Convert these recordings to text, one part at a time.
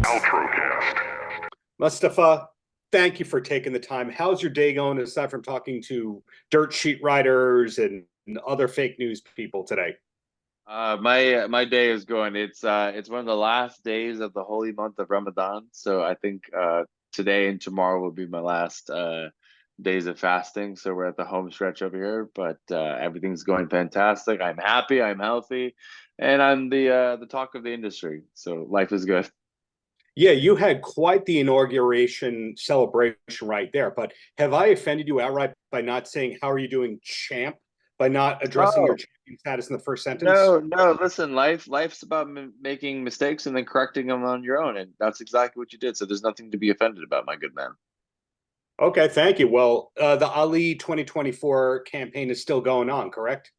Paltrocast. Mustafa, thank you for taking the time. How's your day going aside from talking to dirt sheet writers and other fake news people today? My day is going. It's one of the last days of the holy month of Ramadan, so I think today and tomorrow will be my last days of fasting. So we're at the home stretch over here, but everything's going fantastic. I'm happy, I'm healthy, and I'm the talk of the industry. So life is good. Yeah, you had quite the inauguration celebration right there, but have I offended you outright by not saying how are you doing, champ, by not addressing your Oh, champion status in the first sentence? no, no. Listen, life's about making mistakes and then correcting them on your own, and that's exactly what you did. So there's nothing to be offended about, my good man. Okay, thank you. Well, the Ali 2024 campaign is still going on, correct?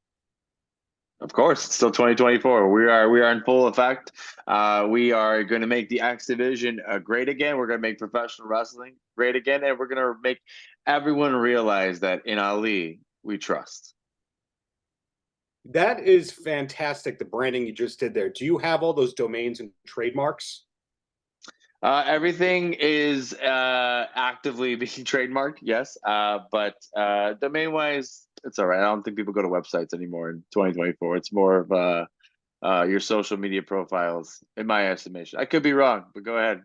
Of course, it's still 2024. We are in full effect. We are going to make the X division great again. We're going to make professional wrestling great again, and we're going to make everyone realize that in Ali we trust. That is fantastic, the branding you just did there. Do you have all those domains and trademarks? Everything is actively being trademarked, yes. But domain wise, it's all right. I don't think people go to websites anymore in 2024. It's more of your social media profiles, in my estimation. I could be wrong, but go ahead.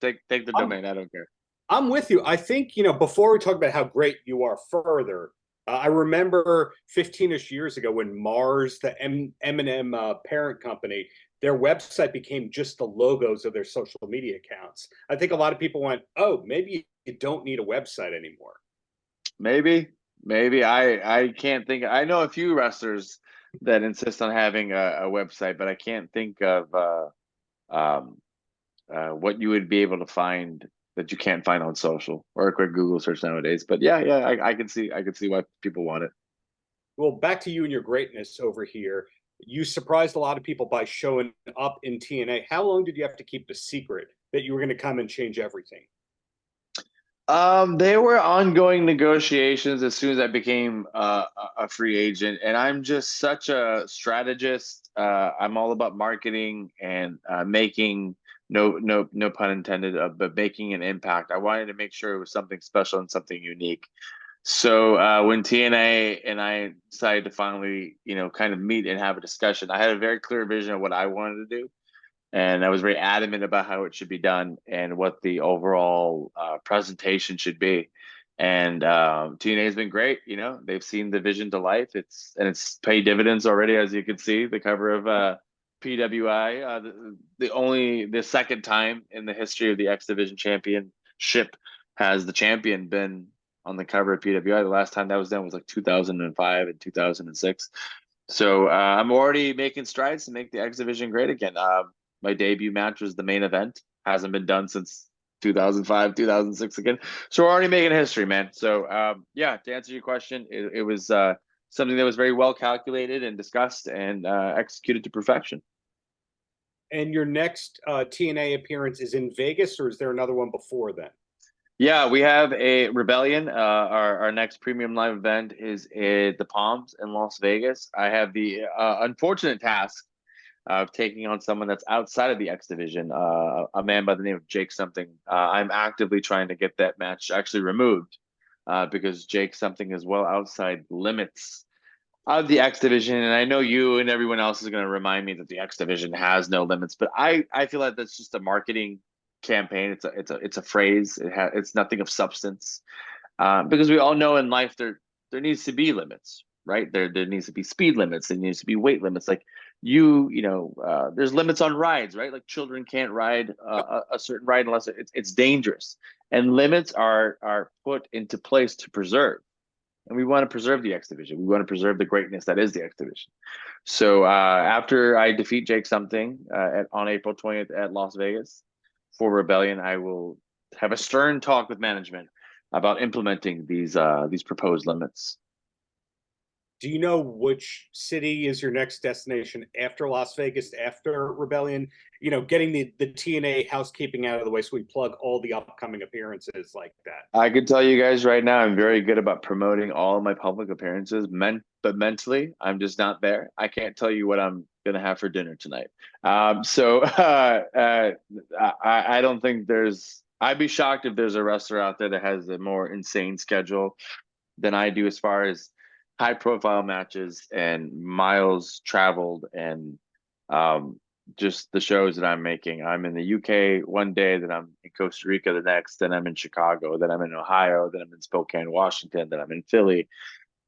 Take the I'm domain. I don't care. I'm with you. I think, before we talk about how great you are further, I remember 15-ish years ago when Mars, the M&M parent company, their website became just the logos of their social media accounts. I think a lot of people went, oh, maybe you don't need a website anymore. Maybe I can't think. I know a few wrestlers that insist on having a website, but I can't think of um, what you would be able to find that you can't find on social or a quick Google search nowadays. But yeah, I can see why people want it. Well, back to you and your greatness over here. You surprised a lot of people by showing up in TNA. How long did you have to keep the secret that you were going to come and change everything? There were ongoing negotiations as soon as I became a free agent, and I'm just such a strategist. I'm all about marketing and making no pun intended, but making an impact. I wanted to make sure it was something special and something unique. So when TNA and I decided to finally, kind of meet and have a discussion, I had a very clear vision of what I wanted to do, and I was very adamant about how it should be done and what the overall presentation should be. And TNA has been great. They've seen the vision to life. It's paid dividends already, as you can see. The cover of PWI, the second time in the history of the X Division Championship has the champion been on the cover of PWI. The last time that was done was like 2005 and 2006. So I'm already making strides to make the X Division great again. My debut match was the main event. Hasn't been done since 2005, 2006 again. So we're already making history, man. So yeah, to answer your question, it was something that was very well calculated and discussed and executed to perfection. And your next TNA appearance is in Vegas, or is there another one before then? Yeah, we have a Rebellion. Our next premium live event is at the Palms in Las Vegas. I have the unfortunate task of taking on someone that's outside of the X division, a man by the name of Jake something. I'm actively trying to get that match actually removed because Jake something is well outside limits of the X division. And I know you and everyone else is going to remind me that the X division has no limits, but I feel like that's just a marketing campaign. It's a phrase. It's nothing of substance because we all know in life there needs to be limits, right? There needs to be speed limits. There needs to be weight limits. Like there's limits on rides, right? Like children can't ride a certain ride unless it's dangerous. And limits are put into place to preserve. And we want to preserve the X Division. We want to preserve the greatness that is the X Division. So after I defeat Jake something on April 20th at Las Vegas for Rebellion, I will have a stern talk with management about implementing these proposed limits. Do you know which city is your next destination after Las Vegas, after Rebellion? You know, getting the TNA housekeeping out of the way so we plug all the upcoming appearances like that. I can tell you guys right now, I'm very good about promoting all of my public appearances, but mentally, I'm just not there. I can't tell you what I'm gonna have for dinner tonight. I don't think there's. I'd be shocked if there's a wrestler out there that has a more insane schedule than I do as far as high profile matches and miles traveled and um, just the shows that I'm making. I'm in the UK one day, then I'm in Costa Rica the next, then I'm in Chicago, then I'm in Ohio, then I'm in Spokane, Washington, then I'm in Philly,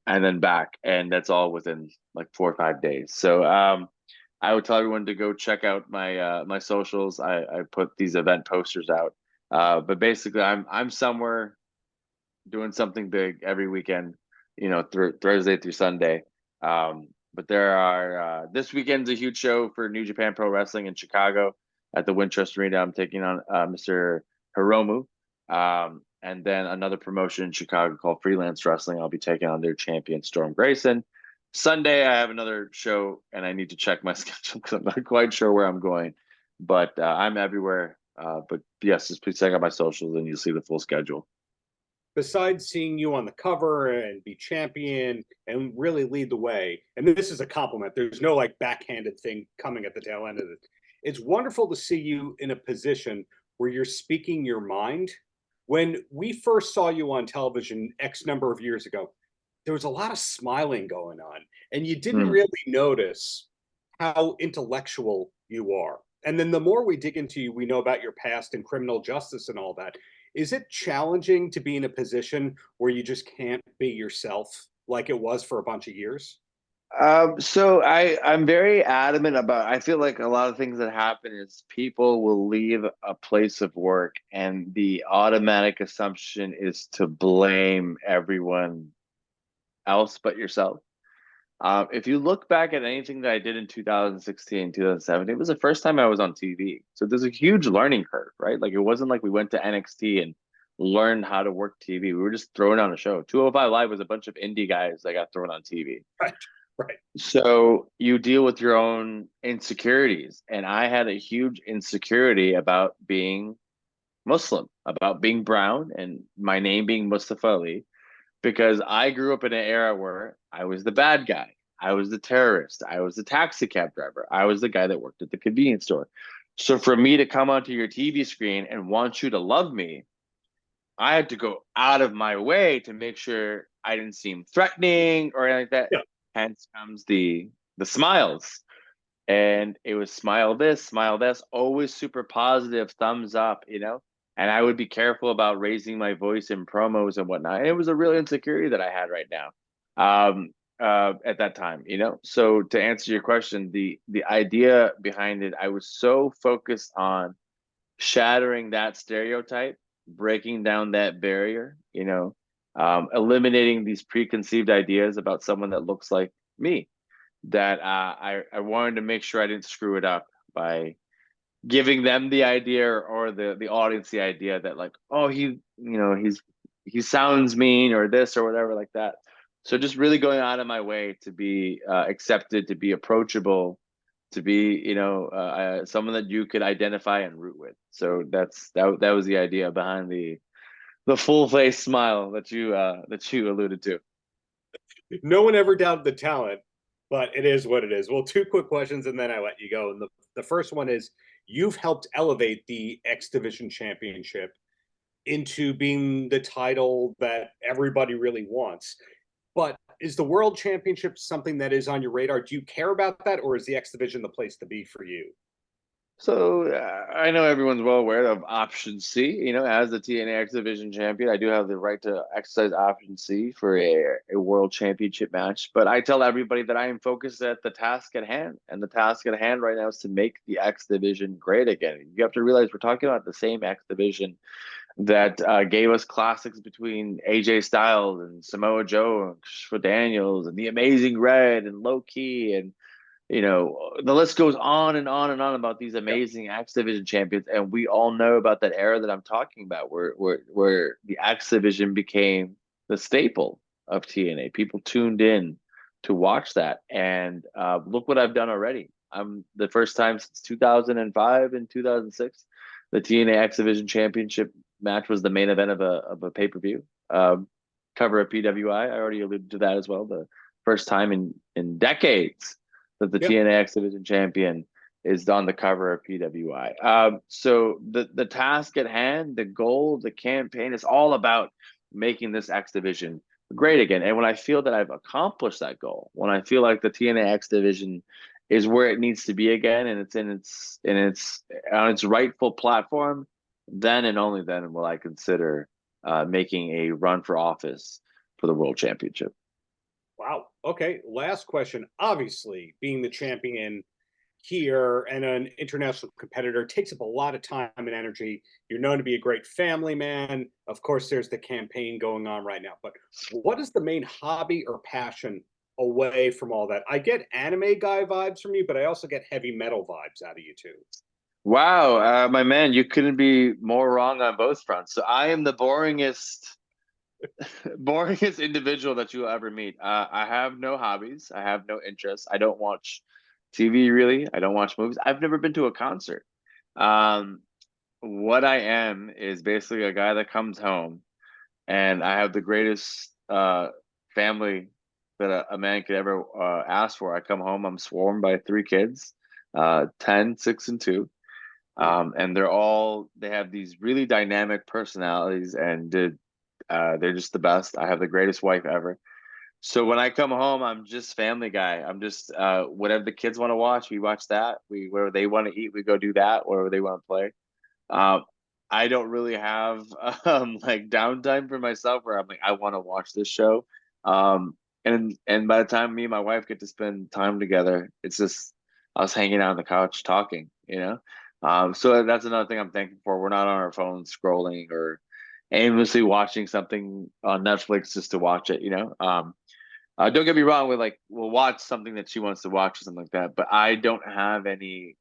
and then back. And that's all within like 4 or 5 days. So I would tell everyone to go check out my socials. I put these event posters out. But basically I'm somewhere doing something big every weekend, through Thursday through Sunday. But there are this weekend's a huge show for New Japan Pro Wrestling in Chicago at the Winchester Arena. I'm taking on Mr. Hiromu. And then another promotion in Chicago called Freelance Wrestling. I'll be taking on their champion Storm Grayson. Sunday, I have another show, and I need to check my schedule because I'm not quite sure where I'm going. But I'm everywhere. But yes, just please check out my socials, and you'll see the full schedule. Besides seeing you on the cover and be champion and really lead the way, and this is a compliment, there's no like backhanded thing coming at the tail end of it. It's wonderful to see you in a position where you're speaking your mind. When we first saw you on television X number of years ago, there was a lot of smiling going on, and you didn't Hmm. really notice how intellectual you are. And then the more we dig into you, we know about your past and criminal justice and all that. Is it challenging to be in a position where you just can't be yourself like it was for a bunch of years? So I'm very adamant about. I feel like a lot of things that happen is people will leave a place of work, and the automatic assumption is to blame everyone else but yourself. If you look back at anything that I did in 2016, 2017, it was the first time I was on TV. So there's a huge learning curve, right? Like it wasn't like we went to NXT and learned how to work TV. We were just thrown on a show. 205 Live was a bunch of indie guys that got thrown on TV. Right, right. So you deal with your own insecurities. And I had a huge insecurity about being Muslim, about being brown and my name being Mustafa Ali, because I grew up in an era where I was the bad guy. I was the terrorist. I was the taxi cab driver. I was the guy that worked at the convenience store. So for me to come onto your TV screen and want you to love me, I had to go out of my way to make sure I didn't seem threatening or anything like that. Yeah. Hence comes the smiles. And it was smile this, always super positive, thumbs up. And I would be careful about raising my voice in promos and whatnot. And it was a real insecurity that I had right now. At that time. So to answer your question, the idea behind it, I was so focused on shattering that stereotype, breaking down that barrier, eliminating these preconceived ideas about someone that looks like me, that I wanted to make sure I didn't screw it up by giving them the idea or the audience the idea that like, oh, he sounds mean or this or whatever like that. So just really going out of my way to be accepted, to be approachable, to be someone that you could identify and root with. So that was the idea behind the full face smile that you alluded to. No one ever doubted the talent, but it is what it is. Well, two quick questions and then I let you go. And the first one is you've helped elevate the X Division Championship into being the title that everybody really wants. But is the World Championship something that is on your radar? Do you care about that, or is the X Division the place to be for you? So I know everyone's well aware of Option C. As the TNA X Division champion, I do have the right to exercise Option C for a World Championship match. But I tell everybody that I am focused at the task at hand, and the task at hand right now is to make the X Division great again. You have to realize we're talking about the same X Division that gave us classics between AJ Styles and Samoa Joe and Christopher Daniels and the Amazing Red and Low Key and the list goes on and on and on about these amazing X Division champions, and we all know about that era that I'm talking about, where the X Division became the staple of TNA. People tuned in to watch that. And look what I've done already. I'm the first time since 2005 and 2006, the TNA X Division Championship match was the main event of a pay-per-view. Cover of PWI. I already alluded to that as well. The first time in decades that the TNA X Division champion is on the cover of PWI. So the task at hand, the goal, the campaign is all about making this X Division great again. And when I feel that I've accomplished that goal, when I feel like the TNA X Division is where it needs to be again, and it's on its rightful platform, then and only then will I consider making a run for office for the World Championship. Wow. Okay. Last question. Obviously, being the champion here and an international competitor takes up a lot of time and energy. You're known to be a great family man. Of course, there's the campaign going on right now. But what is the main hobby or passion away from all that? I get anime guy vibes from you, but I also get heavy metal vibes out of you too. Wow, my man, you couldn't be more wrong on both fronts. So I am the boringest individual that you'll ever meet. I have no hobbies. I have no interests. I don't watch TV really. I don't watch movies. I've never been to a concert. What I am is basically a guy that comes home, and I have the greatest family that a man could ever ask for. I come home, I'm swarmed by 3 kids, 10, 6, and 2. And they have these really dynamic personalities, and they're just the best. I have the greatest wife ever. So when I come home, I'm just family guy. I'm just whatever the kids want to watch, we watch that. Wherever they want to eat, we go do that. Wherever they want to play. I don't really have like downtime for myself where I'm like, I want to watch this show. And by the time me and my wife get to spend time together, it's just us hanging out on the couch talking, you know. So that's another thing I'm thankful for. We're not on our phones scrolling or aimlessly watching something on Netflix just to watch it, you know. Don't get me wrong, we'll watch something that she wants to watch or something like that, but I don't have any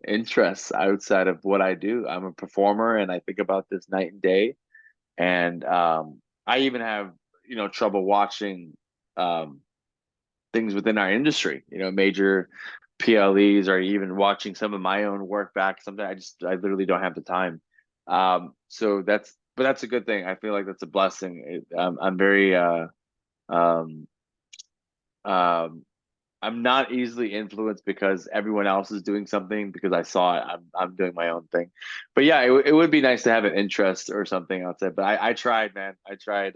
interests outside of what I do. I'm a performer, and I think about this night and day. And I even have, trouble watching things within our industry, major PLEs, or even watching some of my own work back. Sometimes I literally don't have the time. So that's a good thing. I feel like that's a blessing. I'm very I'm not easily influenced because everyone else is doing something because I saw it. I'm doing my own thing. But yeah, it would be nice to have an interest or something outside. But I tried, man. I tried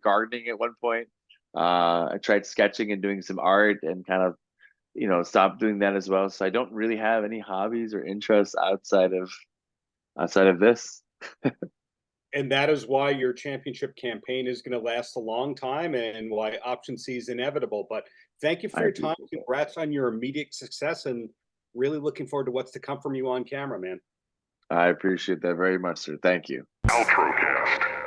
gardening at one point. I tried sketching and doing some art, and kind of, stopped doing that as well. So I don't really have any hobbies or interests outside of this. And that is why your championship campaign is going to last a long time, and why Option C is inevitable. But thank you for your time. Congrats on your immediate success, and really looking forward to what's to come from you on camera, man. I appreciate that very much, sir. Thank you. Paltrocast.